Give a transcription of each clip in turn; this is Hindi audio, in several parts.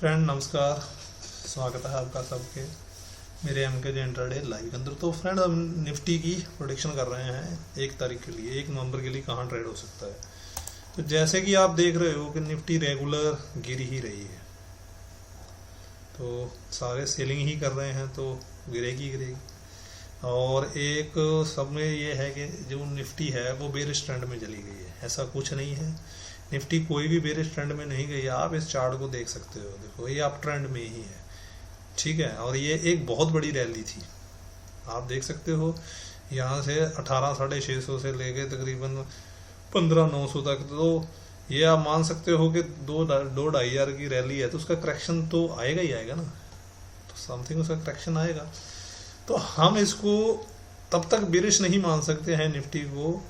फ्रेंड नमस्कार, स्वागत है आपका सबके मेरे एमके जे इंट्राडे लाइव के अंदर। तो फ्रेंड हम निफ्टी की प्रोडिक्शन कर रहे हैं 1 तारीख के लिए, 1 नवंबर के लिए कहाँ ट्रेड हो सकता है। तो जैसे कि आप देख रहे हो कि निफ्टी रेगुलर गिर ही रही है, तो सारे सेलिंग ही कर रहे हैं तो गिरेगी। और एक सब में ये है कि जो निफ्टी है वो बेरिश ट्रेंड में चली गई है, ऐसा कुछ नहीं है। निफ्टी कोई भी बेरिश ट्रेंड में नहीं गई है, आप इस चार्ट को देख सकते हो, देखो ये अप ट्रेंड में ही है, ठीक है। और ये एक बहुत बड़ी रैली थी, आप देख सकते हो यहाँ से 18,650 से लेके तकरीबन 15,900 तक। तो ये आप मान सकते हो कि 2-2.5 हज़ार की रैली है, तो उसका करेक्शन तो आएगा ही आएगा ना, तो समथिंग उसका करेक्शन आएगा। तो हम इसको तब तक बेरिश नहीं मान सकते हैं निफ्टी को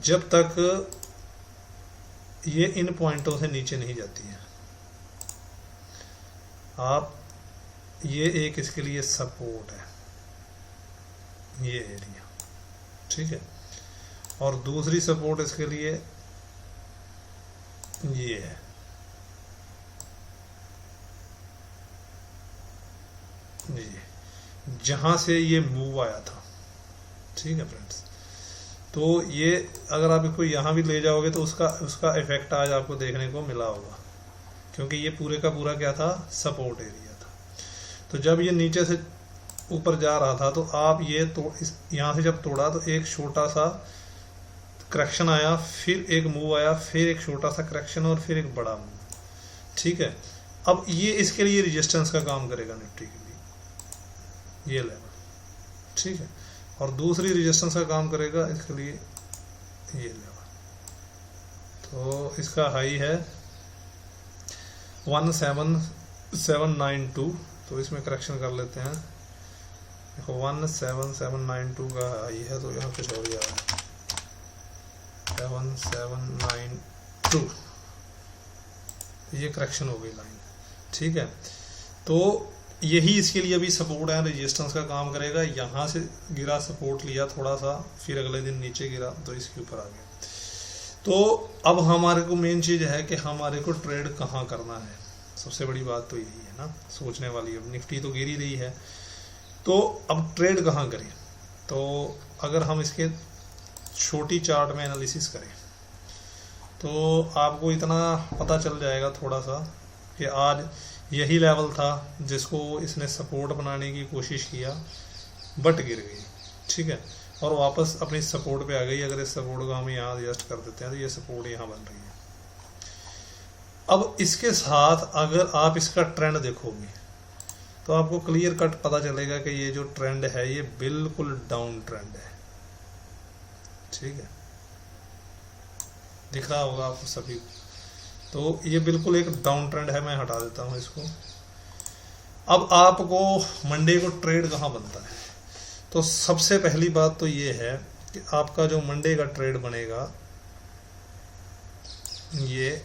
जब तक ये इन पॉइंटों से नीचे नहीं जाती है। आप ये एक इसके लिए सपोर्ट है, ये एरिया, ठीक है। और दूसरी सपोर्ट इसके लिए ये है, ये जहां से ये मूव आया था, ठीक है फ्रेंड्स। तो ये अगर आप इसको यहाँ भी ले जाओगे तो उसका इफेक्ट आज आपको देखने को मिला होगा, क्योंकि ये पूरे का पूरा क्या था, सपोर्ट एरिया था। तो जब ये नीचे से ऊपर जा रहा था तो आप ये तो यहाँ से जब तोड़ा तो एक छोटा सा करेक्शन आया, फिर एक मूव आया, फिर एक छोटा सा करेक्शन और फिर एक बड़ा मूव, ठीक है। अब ये इसके लिए रेजिस्टेंस का काम करेगा निफ्टी के लिए, ये लेवल, ठीक है। और दूसरी रेजिस्टेंस का काम करेगा इसके लिए ये लेवल। तो इसका हाई है 17792, तो इसमें करेक्शन कर लेते हैं। देखो 17792 का हाई है, तो यहाँ कुछ और जा रहा है 1792, ये करेक्शन हो गई लाइन, ठीक है। तो यही इसके लिए अभी सपोर्ट है, रेजिस्टेंस का काम करेगा। यहाँ से गिरा, सपोर्ट लिया थोड़ा सा, फिर अगले दिन नीचे गिरा तो इसके ऊपर आ गया। तो अब हमारे को मेन चीज़ है कि हमारे को ट्रेड कहाँ करना है, सबसे बड़ी बात तो यही है ना सोचने वाली। अब निफ्टी तो गिर ही रही है, तो अब ट्रेड कहाँ करें। तो अगर हम इसके छोटी चार्ट में एनालिसिस करें तो आपको इतना पता चल जाएगा थोड़ा सा कि आज यही लेवल था जिसको इसने सपोर्ट बनाने की कोशिश किया, बट गिर गई, ठीक है। और वापस अपनी सपोर्ट पे आ गई। अगर इस सपोर्ट को हम यहाँ एडजस्ट कर देते हैं तो ये सपोर्ट यहाँ बन रही है। अब इसके साथ अगर आप इसका ट्रेंड देखोगे तो आपको क्लियर कट पता चलेगा कि ये जो ट्रेंड है ये बिल्कुल डाउन ट्रेंड है, ठीक है, दिख रहा होगा आपको सभी। तो ये बिल्कुल एक डाउन ट्रेंड है, मैं हटा देता हूँ इसको। अब आपको मंडे को ट्रेड कहाँ बनता है, तो सबसे पहली बात तो ये है कि आपका जो मंडे का ट्रेड बनेगा ये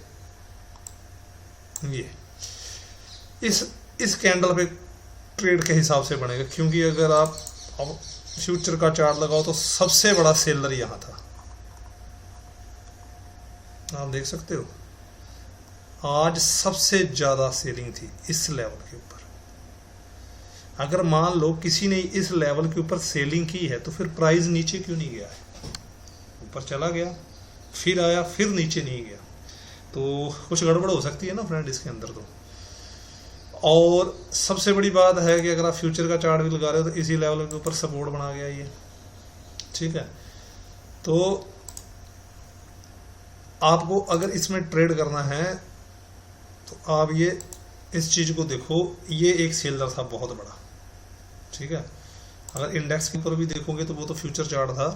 इस कैंडल पे ट्रेड के हिसाब से बनेगा, क्योंकि अगर आप अब फ्यूचर का चार्ट लगाओ तो सबसे बड़ा सेलर यहाँ था, आप देख सकते हो। आज सबसे ज्यादा सेलिंग थी इस लेवल के ऊपर। अगर मान लो किसी ने इस लेवल के ऊपर सेलिंग की है तो फिर प्राइस नीचे क्यों नहीं गया है, ऊपर चला गया, फिर आया, फिर नीचे नहीं गया, तो कुछ गड़बड़ हो सकती है ना फ्रेंड इसके अंदर। तो और सबसे बड़ी बात है कि अगर आप फ्यूचर का चार्ट भी लगा रहे हो तो इसी लेवल के ऊपर सपोर्ट बना गया ये, ठीक है। तो आपको अगर इसमें ट्रेड करना है तो आप ये इस चीज को देखो, ये एक सेलर था बहुत बड़ा, ठीक है। अगर इंडेक्स के ऊपर भी देखोगे तो वो तो फ्यूचर चार्ट था,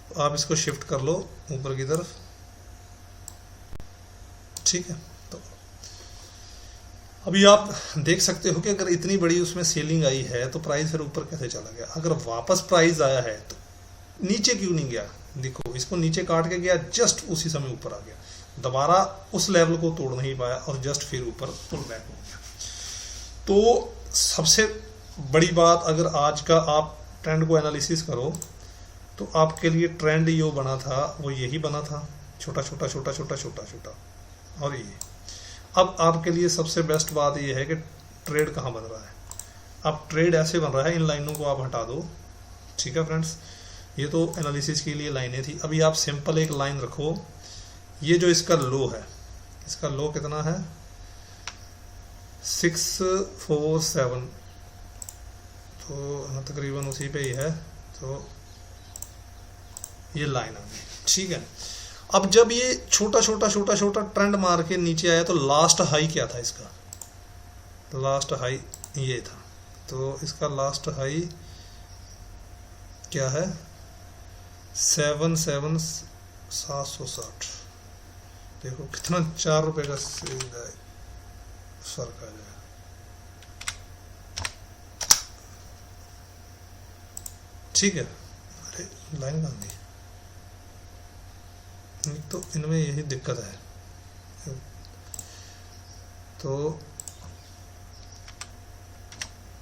तो आप इसको शिफ्ट कर लो ऊपर की तरफ, ठीक है। तो अभी आप देख सकते हो कि अगर इतनी बड़ी उसमें सेलिंग आई है तो प्राइस फिर ऊपर कैसे चला गया। अगर वापस प्राइस आया है तो नीचे क्यों नहीं गया, देखो इसको नीचे काट के गया, जस्ट उसी समय ऊपर आ गया, दोबारा उस लेवल को तोड़ नहीं पाया और जस्ट फिर ऊपर पुल बैक हो गया। तो सबसे बड़ी बात, अगर आज का आप ट्रेंड को एनालिसिस करो तो आपके लिए ट्रेंड जो बना था वो यही बना था, छोटा छोटा छोटा छोटा छोटा छोटा, और ये अब आपके लिए सबसे बेस्ट बात यह है कि ट्रेड कहाँ बन रहा है। अब ट्रेड ऐसे बन रहा है, इन लाइनों को आप हटा दो, ठीक है फ्रेंड्स। ये तो एनालिसिस के लिए लाइनें थी। अभी आप सिंपल एक लाइन रखो, ये जो इसका लो है, इसका लो कितना है 647, तो तकरीबन उसी पे ही है, तो ये लाइन आ गई, ठीक है। अब जब ये छोटा छोटा ट्रेंड मार के नीचे आया तो लास्ट हाई क्या था इसका, लास्ट हाई ये था, तो इसका लास्ट हाई क्या है 7,760। देखो कितना 4 रुपए का फर्क आ जाएगा। ठीक है, अरे लाइन कहाँ गई, तो इनमें यही दिक्कत है। तो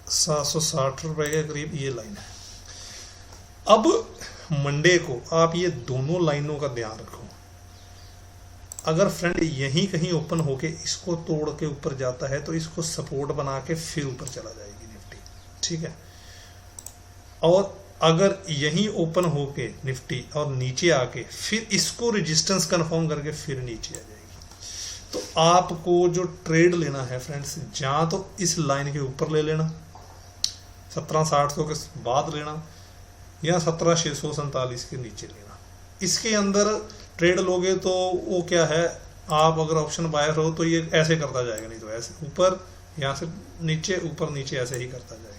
760 रुपए के करीब ये लाइन है। अब मंडे को आप ये दोनों लाइनों का ध्यान रखो। अगर फ्रेंड यहीं कहीं ओपन होके इसको तोड़ के ऊपर जाता है तो इसको सपोर्ट बना के फिर ऊपर चला जाएगी निफ्टी, ठीक है। और अगर यहीं ओपन होके निफ्टी और नीचे आके फिर इसको रेजिस्टेंस कंफर्म करके फिर नीचे आ जाएगी, तो आपको जो ट्रेड लेना है फ्रेंड्स, जहाँ तो इस लाइन के ऊपर ले लेना 17,800 के बाद लेना, या 17,647 के नीचे लेना। इसके अंदर ट्रेड लोगे तो वो क्या है, आप अगर ऑप्शन बायर हो तो ये ऐसे करता जाएगा, नहीं तो ऐसे ऊपर, यहाँ से नीचे, ऊपर नीचे, ऐसे ही करता जाएगा।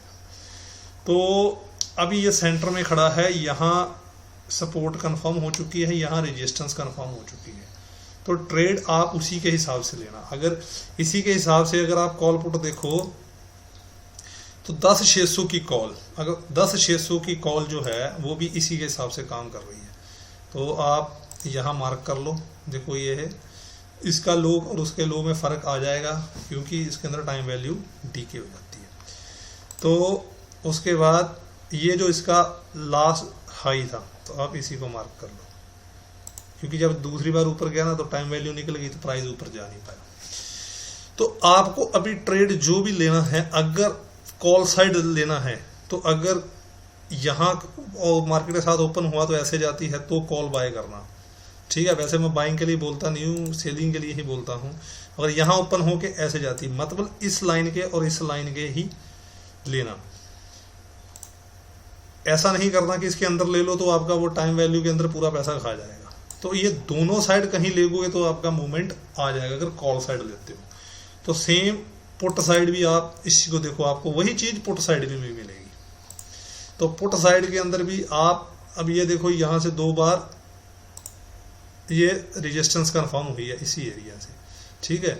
तो अभी ये सेंटर में खड़ा है, यहाँ सपोर्ट कंफर्म हो चुकी है, यहाँ रेजिस्टेंस कंफर्म हो चुकी है, तो ट्रेड आप उसी के हिसाब से लेना। अगर इसी के हिसाब से अगर आप कॉल पुट देखो तो 10,600 की कॉल, अगर 10,600 की कॉल जो है वो भी इसी के हिसाब से काम कर रही है, तो आप यहाँ मार्क कर लो। देखो ये है, इसका लो और उसके लो में फ़र्क आ जाएगा क्योंकि इसके अंदर टाइम वैल्यू डीके हो जाती है। तो उसके बाद ये जो इसका लास्ट हाई था, तो आप इसी को मार्क कर लो, क्योंकि जब दूसरी बार ऊपर गया ना तो टाइम वैल्यू निकल गई तो प्राइस ऊपर जा नहीं पाया। तो आपको अभी ट्रेड जो भी लेना है, अगर कॉल साइड लेना है तो अगर यहाँ और मार्केट के साथ ओपन हुआ तो ऐसे जाती है तो कॉल बाय करना, ठीक है। वैसे मैं बाइंग के लिए बोलता नहीं हूँ, सेलिंग के लिए ही बोलता हूँ। अगर यहाँ ओपन हो के ऐसे जाती, मतलब इस लाइन के और इस लाइन के ही लेना। ऐसा नहीं करना कि इसके अंदर ले लो तो आपका वो टाइम वैल्यू के अंदर पूरा पैसा खा जाएगा। तो ये दोनों साइड कहीं लेगोगे तो आपका मूवमेंट आ जाएगा अगर कॉल साइड लेते हो। तो सेम पुट साइड भी आप इसी को देखो, आपको वही चीज पुट साइड में भी मिलेगी। तो पुट साइड के अंदर भी आप अब ये देखो, यहाँ से 2 बार ये रेजिस्टेंस कंफर्म हुई है इसी एरिया से, ठीक है।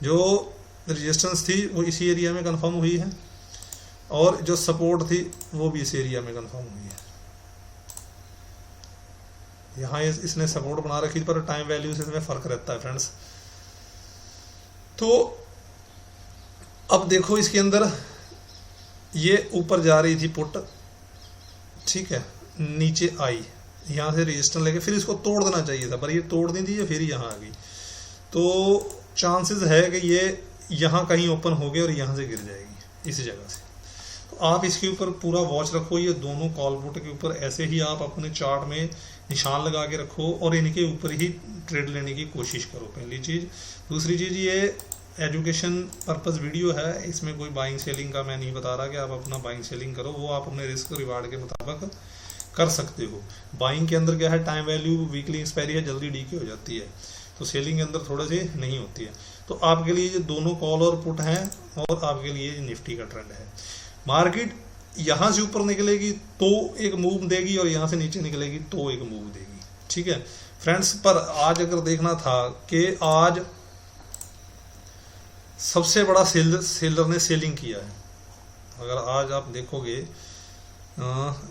जो रेजिस्टेंस थी वो इसी एरिया में कंफर्म हुई है और जो सपोर्ट थी वो भी इस एरिया में कंफर्म हुई है। यहाँ इसने सपोर्ट बना रखी पर टाइम वैल्यू से इसमें फर्क रहता है फ्रेंड्स। तो अब देखो इसके अंदर ये ऊपर जा रही थी पुट, ठीक है, नीचे आई, यहाँ से रेजिस्टेंस लेके फिर इसको तोड़ देना चाहिए था, पर ये तोड़ नहीं दी, फिर यहाँ आ गई। तो चांसेस है कि ये यहाँ कहीं ओपन हो गई और यहाँ से गिर जाएगी इस जगह से। तो आप इसके ऊपर पूरा वॉच रखो, ये दोनों कॉल पुट के ऊपर ऐसे ही आप अपने चार्ट में निशान लगा के रखो और इनके ऊपर ही ट्रेड लेने की कोशिश करो, पहली चीज़। दूसरी चीज़, ये एजुकेशन पर्पस वीडियो है, इसमें कोई बाइंग सेलिंग का मैं नहीं बता रहा कि आप अपना बाइंग सेलिंग करो, वो आप अपने रिस्क रिवार्ड के मुताबिक कर सकते हो। बाइंग के अंदर क्या है, टाइम वैल्यू वीकली एक्सपायरी है, जल्दी डीके हो जाती है, तो सेलिंग के अंदर थोड़े से नहीं होती है। तो आपके लिए ये दोनों कॉल और पुट हैं और आपके लिए निफ्टी का ट्रेंड है। मार्केट यहाँ से ऊपर निकलेगी तो एक मूव देगी और यहाँ से नीचे निकलेगी तो एक मूव देगी, ठीक है फ्रेंड्स। पर आज अगर देखना था कि आज सबसे बड़ा सेलर ने सेलिंग किया है, अगर आज आप देखोगे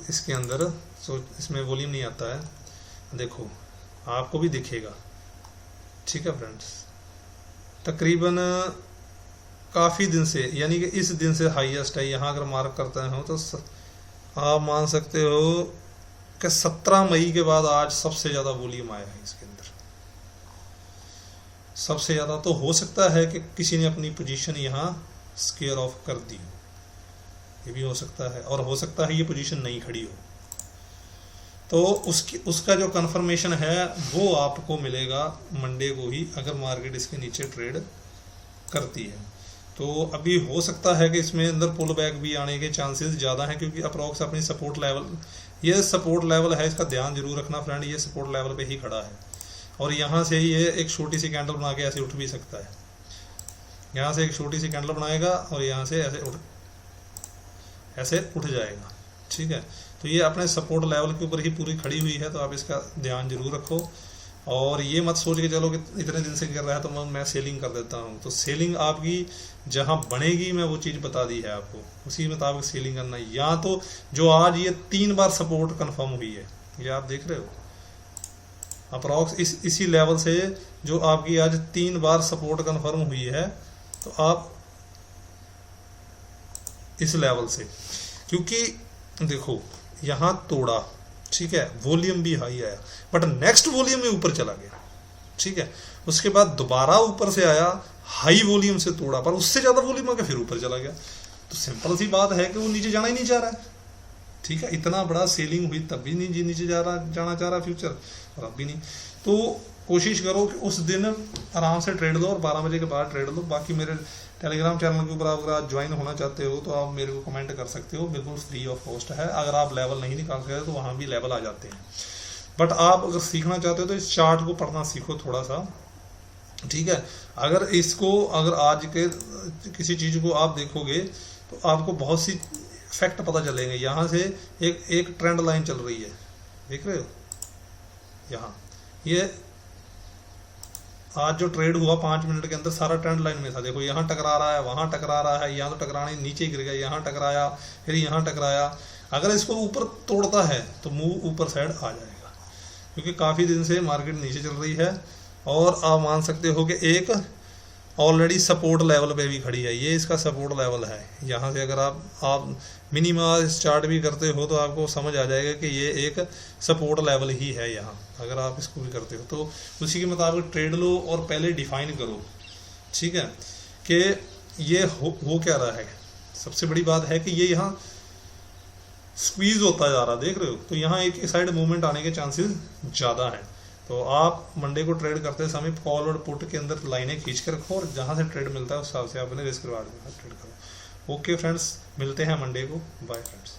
इसके अंदर, तो इसमें वॉल्यूम नहीं आता है, देखो आपको भी दिखेगा, ठीक है फ्रेंड्स। तकरीबन काफ़ी दिन से, यानी कि इस दिन से हाईएस्ट है, यहाँ अगर मार्क करते हो तो आप मान सकते हो कि 17 मई के बाद आज सबसे ज़्यादा वॉल्यूम आया है इसके अंदर। सबसे ज़्यादा। तो हो सकता है कि किसी ने अपनी पोजीशन यहाँ स्क्वायर ऑफ कर दी, ये भी हो सकता है, और हो सकता है ये पोजीशन नहीं खड़ी हो। तो उसका जो कंफर्मेशन है वो आपको मिलेगा मंडे को ही, अगर मार्केट इसके नीचे ट्रेड करती है। तो अभी हो सकता है कि इसमें अंदर पुल बैक भी आने के चांसेस ज़्यादा हैं, क्योंकि अप्रॉक्स अपनी सपोर्ट लेवल, ये सपोर्ट लेवल है, इसका ध्यान जरूर रखना फ्रेंड, ये सपोर्ट लेवल पे ही खड़ा है। और यहाँ से ये एक छोटी सी कैंडल बना के ऐसे उठ भी सकता है, यहाँ से एक छोटी सी कैंडल बनाएगा और यहाँ से ऐसे उठ जाएगा, ठीक है। तो ये अपने सपोर्ट लेवल के ऊपर ही पूरी खड़ी हुई है, तो आप इसका ध्यान जरूर रखो। और ये मत सोच के चलो कि इतने दिन से कर रहा है तो मैं सेलिंग कर देता हूँ। तो सेलिंग आपकी जहाँ बनेगी, मैं वो चीज़ बता दी है आपको, उसी मुताबिक सेलिंग करना है। या तो जो आज ये 3 बार सपोर्ट कंफर्म हुई है, ये आप देख रहे हो अप्रॉक्स इसी लेवल से जो आपकी आज 3 बार सपोर्ट कंफर्म हुई है, तो आप इस लेवल से, क्योंकि देखो यहाँ तोड़ा, ठीक है, वॉल्यूम भी हाई आया, बट नेक्स्ट वॉल्यूम में ऊपर चला गया, ठीक है। उसके बाद दोबारा ऊपर से आया, हाई वॉल्यूम से तोड़ा, पर उससे ज्यादा वॉल्यूम आके फिर ऊपर चला गया। तो सिंपल सी बात है कि वो नीचे जाना ही नहीं चाह रहा है, ठीक है। इतना बड़ा सेलिंग हुई तब भी नहीं नीचे जाना चाह रहा फ्यूचर, और अब भी नहीं। तो कोशिश करो कि उस दिन आराम से ट्रेड लो और 12 बजे के बाद ट्रेड लो। बाकी मेरे टेलीग्राम चैनल के ऊपर अगर आप ज्वाइन होना चाहते हो तो आप मेरे को कमेंट कर सकते हो, बिल्कुल फ्री ऑफ कॉस्ट है। अगर आप लेवल नहीं निकाल सकते तो वहाँ भी लेवल आ जाते हैं, बट आप अगर सीखना चाहते हो तो इस चार्ट को पढ़ना सीखो थोड़ा सा, ठीक है। अगर आज के किसी चीज़ को आप देखोगे तो आपको बहुत सी फैक्ट पता चलेंगे। यहाँ से एक ट्रेंड लाइन चल रही है, देख रहे हो, यहाँ ये आज जो ट्रेड हुआ 5 मिनट के अंदर सारा ट्रेंड लाइन में था। देखो यहाँ टकरा रहा है, वहाँ टकरा रहा है, यहाँ तो टकराने नीचे गिर गया, यहाँ टकराया, फिर यहाँ टकराया। अगर इसको ऊपर तोड़ता है तो मूव ऊपर साइड आ जाएगा, क्योंकि काफ़ी दिन से मार्केट नीचे चल रही है। और आप मान सकते हो कि एक ऑलरेडी सपोर्ट लेवल पे भी खड़ी है, ये इसका सपोर्ट लेवल है। यहाँ से अगर आप मिनिमम चार्ट भी करते हो तो आपको समझ आ जाएगा कि ये एक सपोर्ट लेवल ही है यहाँ, अगर आप इसको भी करते हो तो उसी के मुताबिक ट्रेड लो और पहले डिफाइन करो, ठीक है, कि ये हो क्या रहा है। सबसे बड़ी बात है कि ये यहाँ स्क्वीज होता जा रहा, देख रहे हो, तो यहाँ एक साइड मूवमेंट आने के चांसेस ज़्यादा हैं। तो आप मंडे को ट्रेड करते समय कॉल और पुट के अंदर लाइनें खींच के रखो, और जहाँ से ट्रेड मिलता है उस हिसाब से आप अपने रिस्क रिवार्ड के साथ ट्रेड करो। ओके फ्रेंड्स, मिलते हैं मंडे को, बाय फ्रेंड्स।